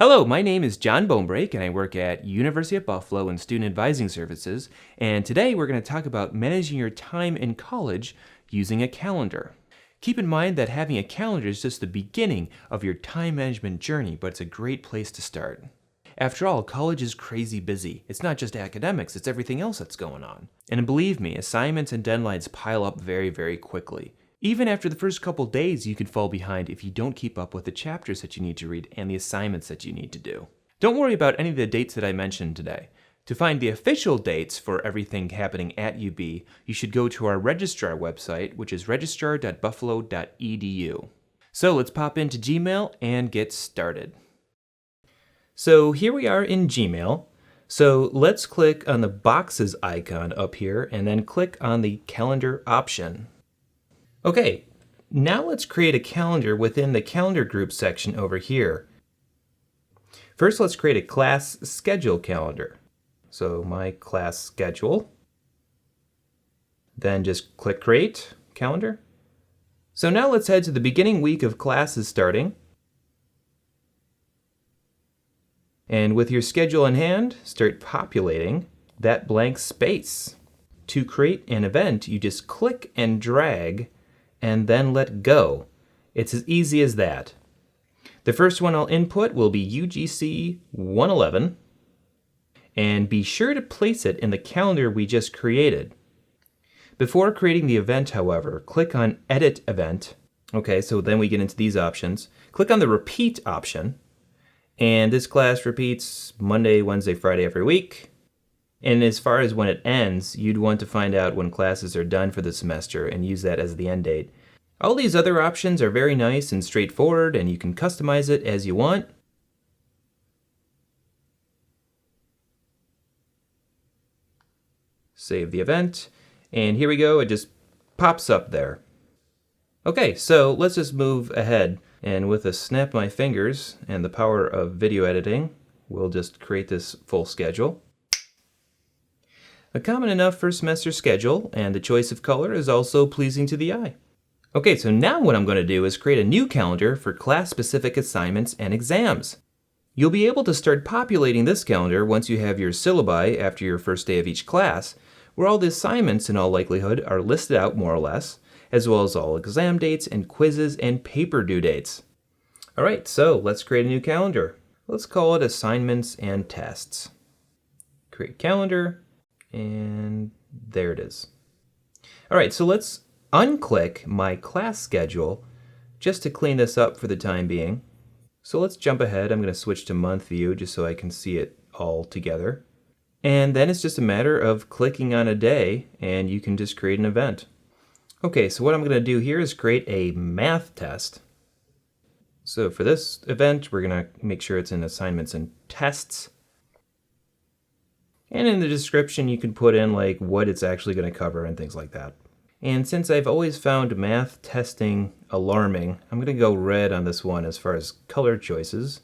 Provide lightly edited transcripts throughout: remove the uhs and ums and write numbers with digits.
Hello, my name is John Bonebrake, and I work at University of Buffalo in Student Advising Services. And today we're going to talk about managing your time in college using a calendar. Keep in mind that having a calendar is just the beginning of your time management journey, but it's a great place to start. After all, college is crazy busy. It's not just academics, it's everything else that's going on. And believe me, assignments and deadlines pile up very, very quickly. Even after the first couple days, you can fall behind if you don't keep up with the chapters that you need to read and the assignments that you need to do. Don't worry about any of the dates that I mentioned today. To find the official dates for everything happening at UB, you should go to our registrar website, which is registrar.buffalo.edu. So let's pop into Gmail and get started. So here we are in Gmail. So let's click on the boxes icon up here and then click on the calendar option. Okay, now let's create a calendar within the calendar group section over here. First, let's create a class schedule calendar. So my class schedule. Then just click create calendar. So now let's head to the beginning week of classes starting. And with your schedule in hand, start populating that blank space. To create an event, you just click and drag and then let go. It's as easy as that. The first one I'll input will be UGC 111, and be sure to place it in the calendar we just created. Before creating the event, however, click on Edit Event. Okay, so then we get into these options. Click on the Repeat option, and this class repeats Monday, Wednesday, Friday every week. And as far as when it ends, you'd want to find out when classes are done for the semester and use that as the end date. All these other options are very nice and straightforward, and you can customize it as you want. Save the event, and here we go, it just pops up there. Okay, so let's just move ahead, and with a snap of my fingers and the power of video editing, we'll just create this full schedule. A common enough first semester schedule, and the choice of color is also pleasing to the eye. Okay, so now what I'm going to do is create a new calendar for class-specific assignments and exams. You'll be able to start populating this calendar once you have your syllabi after your first day of each class, where all the assignments in all likelihood are listed out more or less, as well as all exam dates and quizzes and paper due dates. Alright, so let's create a new calendar. Let's call it Assignments and Tests. Create calendar. And there it is. All right, so let's unclick my class schedule just to clean this up for the time being. So let's jump ahead. I'm going to switch to month view just so I can see it all together. And then it's just a matter of clicking on a day and you can just create an event. Okay, so what I'm going to do here is create a math test. So for this event, we're going to make sure it's in Assignments and Tests. And in the description, you can put in like what it's actually going to cover and things like that. And since I've always found math testing alarming, I'm going to go red on this one as far as color choices.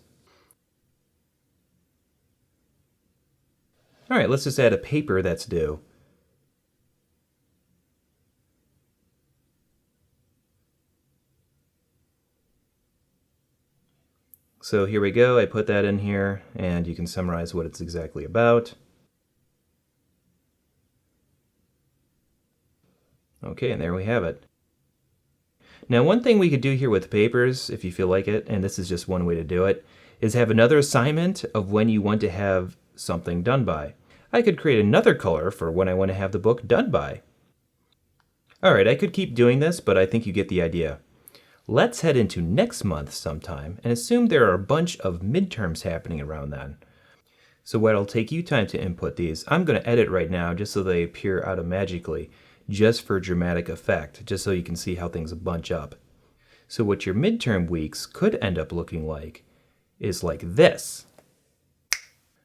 All right, let's just add a paper that's due. So here we go. I put that in here, and you can summarize what it's exactly about. Okay, and there we have it. Now, one thing we could do here with papers, if you feel like it, and this is just one way to do it, is have another assignment of when you want to have something done by. I could create another color for when I want to have the book done by. Alright, I could keep doing this, but I think you get the idea. Let's head into next month sometime and assume there are a bunch of midterms happening around then. So while it'll take you time to input these, I'm going to edit right now just so they appear automatically, just for dramatic effect, just so you can see how things bunch up. So what your midterm weeks could end up looking like is like this.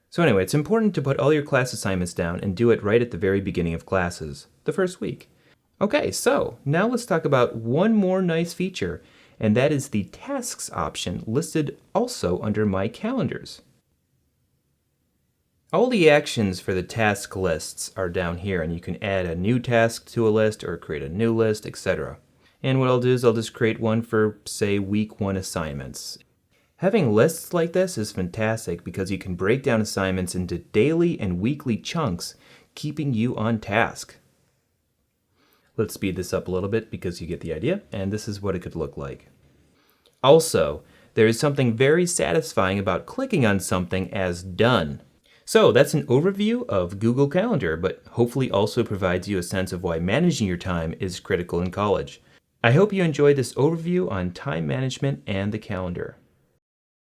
So anyway, it's important to put all your class assignments down and do it right at the very beginning of classes, the first week. Okay, so now let's talk about one more nice feature, and that is the tasks option listed also under My Calendars. All the actions for the task lists are down here, and you can add a new task to a list or create a new list, etc. And what I'll do is I'll just create one for, say, week 1 assignments. Having lists like this is fantastic because you can break down assignments into daily and weekly chunks, keeping you on task. Let's speed this up a little bit because you get the idea, and this is what it could look like. Also, there is something very satisfying about clicking on something as done. So that's an overview of Google Calendar, but hopefully also provides you a sense of why managing your time is critical in college. I hope you enjoyed this overview on time management and the calendar.